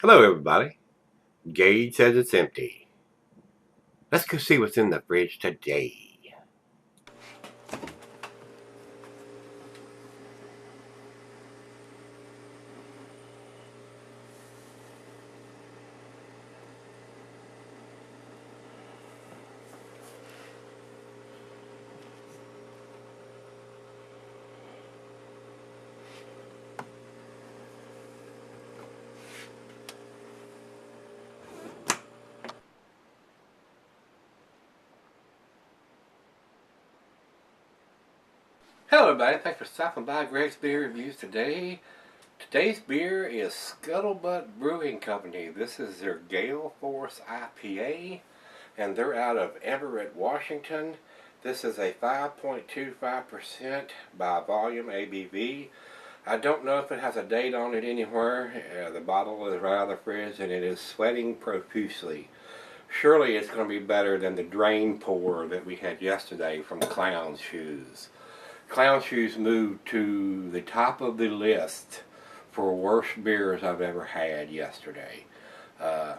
Hello, everybody. Gage says it's empty. Let's go see what's in the fridge today. Hello, everybody. Thanks for stopping by Gregsbeerreviews today. Today's beer is Scuttlebutt Brewing Company. This is their Gale Force IPA, and they're out of Everett, Washington. This is a 5.25% by volume ABV. I don't know if it has a date on it anywhere. The bottle is right out of the fridge, and it is sweating profusely. Surely it's going to be better than the drain pour that we had yesterday from Clown Shoes. Clown Shoes moved to the top of the list for worst beers I've ever had yesterday. Uh,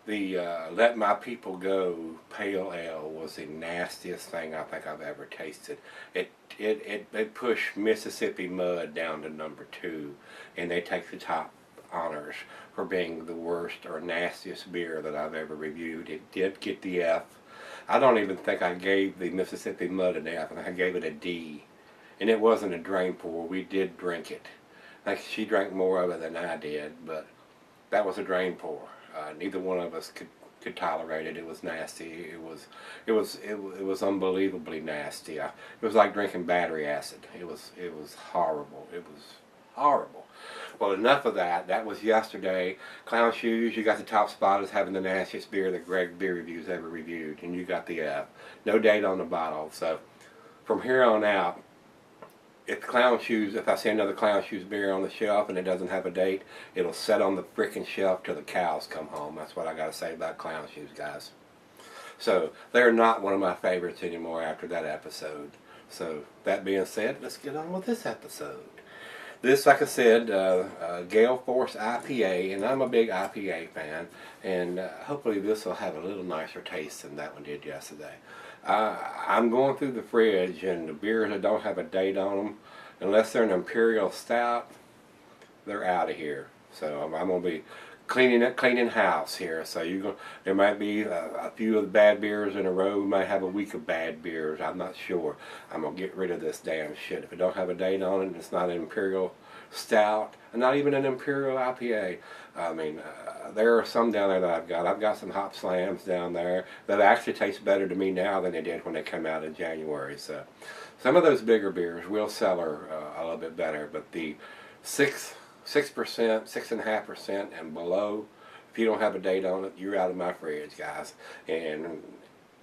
the Let My People Go Pale Ale was the nastiest thing I think I've ever tasted. It pushed Mississippi Mud down to number 2, and they take the top honors for being the worst or nastiest beer that I've ever reviewed. It did get the F. I don't even think I gave the Mississippi Mud an F. I gave it a D. And it wasn't a drain pour. We did drink it. I think she drank more of it than I did, but that was a drain pour. Neither one of us could tolerate it. It was nasty. It was unbelievably nasty. It was like drinking battery acid. It was horrible. It was horrible. Well, enough of that. That was yesterday. Clown Shoes, you got the top spot as having the nastiest beer that Gregsbeerreviews ever reviewed, and you got the F. No date on the bottle. So from here on out, if I see another Clown Shoes beer on the shelf and it doesn't have a date, it'll sit on the freaking shelf till the cows come home. That's what I got to say about Clown Shoes, guys. So they're not one of my favorites anymore after that episode. So that being said, let's get on with this episode. This, like I said, Gale Force IPA, and I'm a big IPA fan, and hopefully this will have a little nicer taste than that one did yesterday. I'm going through the fridge, and the beers that don't have a date on them, unless they're an Imperial Stout, they're out of here. So I'm going to be cleaning house here. So there might be a few of the bad beers in a row. We might have a week of bad beers. I'm not sure. I'm gonna get rid of this damn shit. If it don't have a date on it, and it's not an Imperial Stout, and not even an Imperial IPA. I mean, there are some down there that I've got. I've got some Hop Slams down there that actually taste better to me now than they did when they came out in January. So some of those bigger beers will sell her a little bit better, but the 6%, 6.5% and below, if you don't have a date on it, you're out of my fridge, guys. And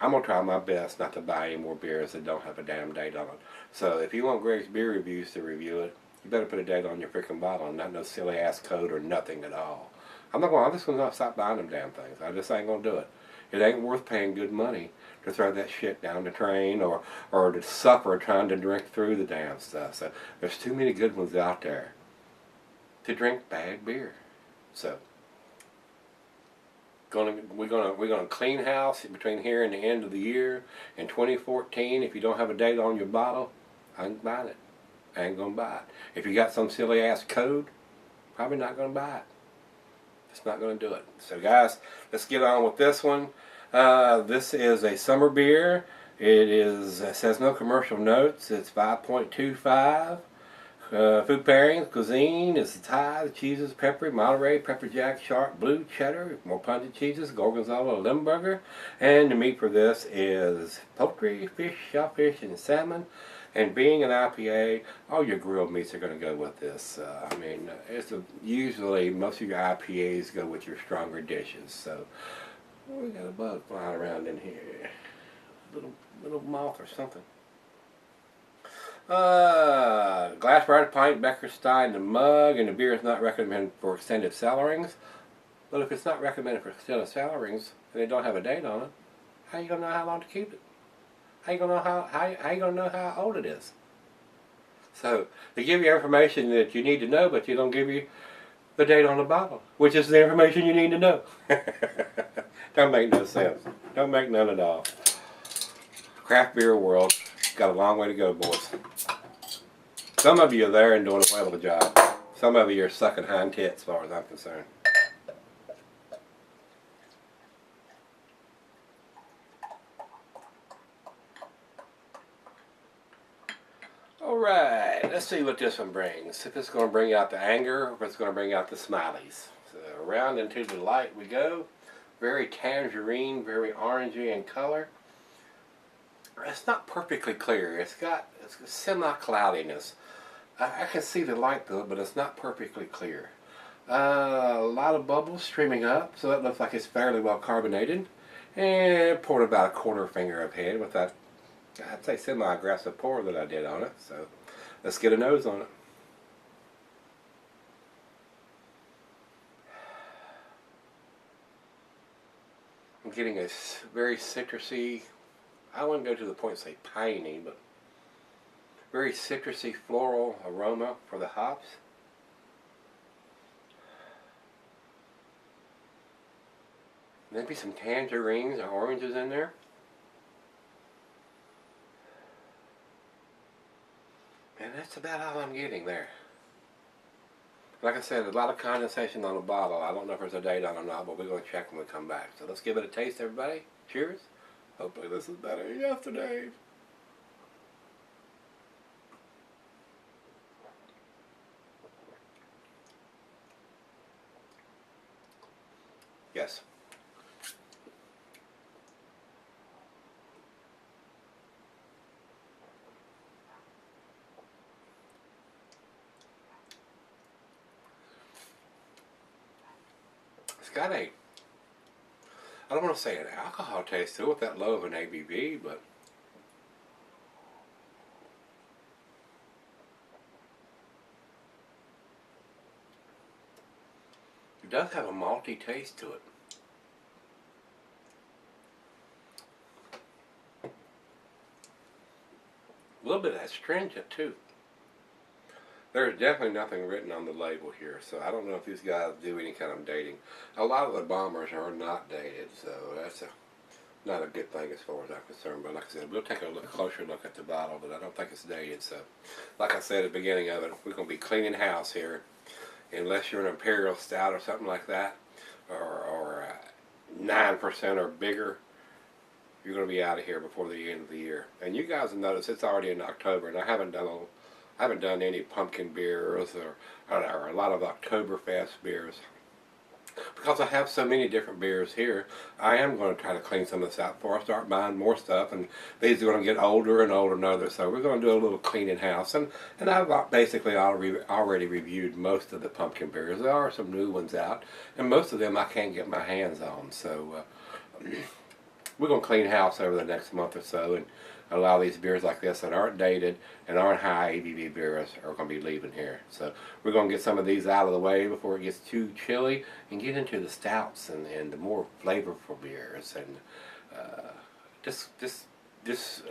I'm going to try my best not to buy any more beers that don't have a damn date on it. So if you want Gregsbeerreviews to review it, you better put a date on your freaking bottle and not no silly ass code or nothing at all. I'm just going to stop buying them damn things. I just ain't going to do it. It ain't worth paying good money to throw that shit down the drain or to suffer trying to drink through the damn stuff. So there's too many good ones out there to drink bad beer. So we're gonna clean house between here and the end of the year in 2014. If you don't have a date on your bottle, I ain't buying it. I ain't gonna buy it. If you got some silly ass code, probably not gonna buy it. It's not gonna do it. So guys, let's get on with this one. This is a summer beer. It says no commercial notes. It's 5.25. Food pairings, cuisine is the Thai, the cheeses, peppery, Monterey, pepper jack, sharp, blue, cheddar, more pungent cheeses, gorgonzola, limburger. And the meat for this is poultry, fish, shellfish, and salmon. And being an IPA, all your grilled meats are going to go with this. Usually most of your IPAs go with your stronger dishes. So we got a bug flying around in here, little moth or something. Glass bar, pint, Becker Stein, the mug, and the beer is not recommended for extended cellarings. But if it's not recommended for extended cellarings and they don't have a date on it, how you gonna know how long to keep it? How you gonna know how you gonna know how old it is? So they give you information that you need to know, but you don't give you the date on the bottle, which is the information you need to know. Don't make no sense. Don't make none at all. Craft beer world got a long way to go, boys. Some of you are there and doing a well of a job. Some of you are sucking hind tits as far as I'm concerned. Alright, let's see what this one brings. If it's going to bring out the anger or if it's going to bring out the smileys. So around into the light we go. Very tangerine, very orangey in color. It's not perfectly clear. It's got semi-cloudiness. I can see the light through it, but it's not perfectly clear. A lot of bubbles streaming up, so that looks like it's fairly well carbonated. And poured about a quarter finger of head with that, I'd say, semi-aggressive pour that I did on it. So let's get a nose on it. I'm getting a very citrusy, I wouldn't go to the point of say piney, but very citrusy floral aroma for the hops. Maybe some tangerines or oranges in there. And that's about all I'm getting there. Like I said, a lot of condensation on the bottle. I don't know if there's a date on it or not, but we're going to check when we come back. So let's give it a taste, everybody. Cheers. Hopefully this is better than yesterday. Yes. It's got a, I don't want to say an alcohol taste to it with that low of an ABV, but it does have a malty taste to it. A little bit of astringent too. There's definitely nothing written on the label here, so I don't know if these guys do any kind of dating. A lot of the bombers are not dated, so that's not a good thing as far as I'm concerned. But like I said, we'll take a closer look at the bottle, but I don't think it's dated. So, like I said at the beginning of it, we're going to be cleaning house here. Unless you're an Imperial Stout or something like that, or 9% or bigger, you're going to be out of here before the end of the year. And you guys have noticed it's already in October, and I haven't done any pumpkin beers or a lot of Oktoberfest beers. Because I have so many different beers here, I am going to try to clean some of this out before I start buying more stuff, and these are going to get older and older and older, so we're going to do a little cleaning house. And I've basically already reviewed most of the pumpkin beers. There are some new ones out, and most of them I can't get my hands on, so we're going to clean house over the next month or so, and a lot of these beers like this that aren't dated and aren't high ABV beers are going to be leaving here. So we're going to get some of these out of the way before it gets too chilly and get into the stouts and the more flavorful beers. And just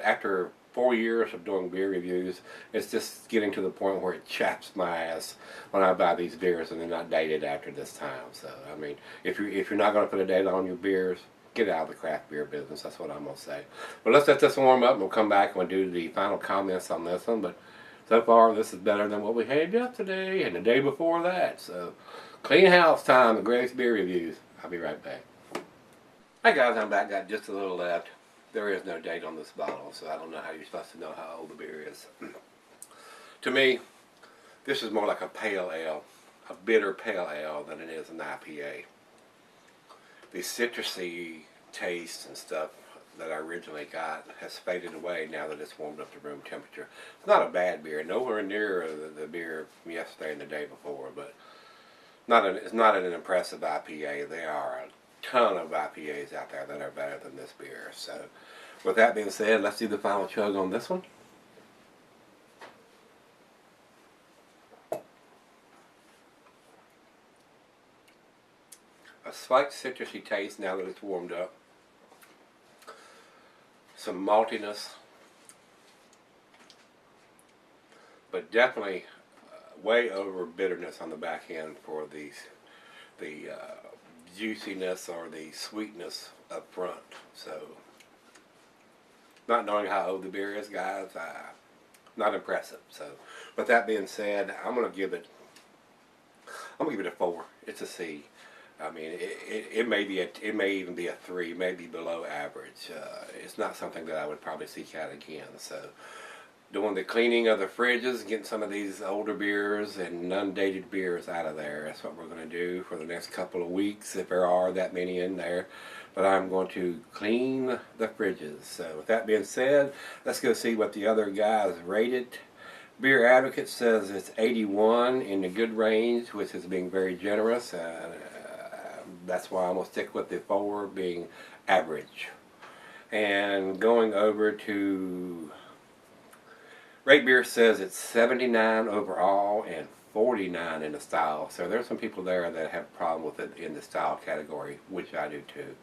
after 4 years of doing beer reviews, it's just getting to the point where it chaps my ass when I buy these beers and they're not dated after this time. So I mean, if you're not going to put a date on your beers, get out of the craft beer business. That's what I'm going to say. But let's let this warm up and we'll come back and we'll do the final comments on this one. But so far, this is better than what we had yesterday and the day before that. So, clean house time at Gregsbeerreviews. I'll be right back. Hey guys, I'm back. Got just a little left. There is no date on this bottle, so I don't know how you're supposed to know how old the beer is. To me, this is more like a pale ale, a bitter pale ale than it is an IPA. The citrusy taste and stuff that I originally got has faded away now that it's warmed up to room temperature. It's not a bad beer, nowhere near the beer from yesterday and the day before, but it's not an impressive IPA. There are a ton of IPAs out there that are better than this beer. So with that being said, let's do the final chug on this one. A slight citrusy taste now that it's warmed up. Some maltiness, but definitely way over bitterness on the back end for the juiciness or the sweetness up front. So, not knowing how old the beer is, guys, not impressive. So, with that being said, I'm gonna give it a 4. It's a C. I mean, it may be it may even be a 3, maybe below average. It's not something that I would probably seek out again. So, doing the cleaning of the fridges, getting some of these older beers and undated beers out of there. That's what we're going to do for the next couple of weeks, if there are that many in there. But I'm going to clean the fridges. So with that being said, let's go see what the other guys rated. Beer Advocate says it's 81 in the good range, which is being very generous. That's why I'm going to stick with the 4 being average. And going over to Rate Beer says it's 79 overall and 49 in the style. So there's some people there that have a problem with it in the style category, which I do too.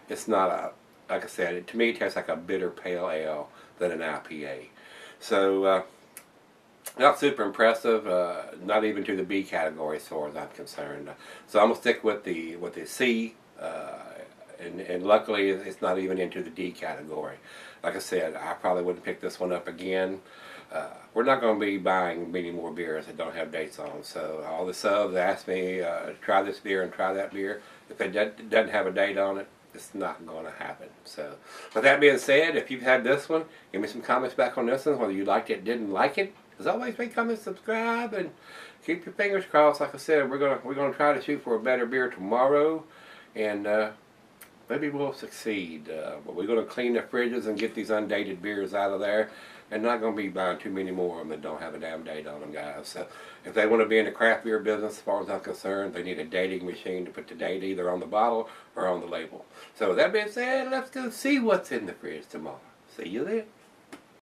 It's not a, like I said, to me it tastes like a bitter pale ale than an IPA. So not super impressive, not even to the B category as far as I'm concerned. So I'm going to stick with the C, and luckily it's not even into the D category. Like I said, I probably wouldn't pick this one up again. We're not going to be buying many more beers that don't have dates on them. So all the subs ask me to try this beer and try that beer. If it doesn't have a date on it, it's not going to happen. So with that being said, if you've had this one, give me some comments back on this one, whether you liked it, didn't like it. As always, make comments, subscribe, and keep your fingers crossed. Like I said, we're gonna try to shoot for a better beer tomorrow, and maybe we'll succeed. But we're gonna clean the fridges and get these undated beers out of there, and not gonna be buying too many more of them that don't have a damn date on them, guys. So if they want to be in the craft beer business, as far as I'm concerned, they need a dating machine to put the date either on the bottle or on the label. So with that being said, let's go see what's in the fridge tomorrow. See you then.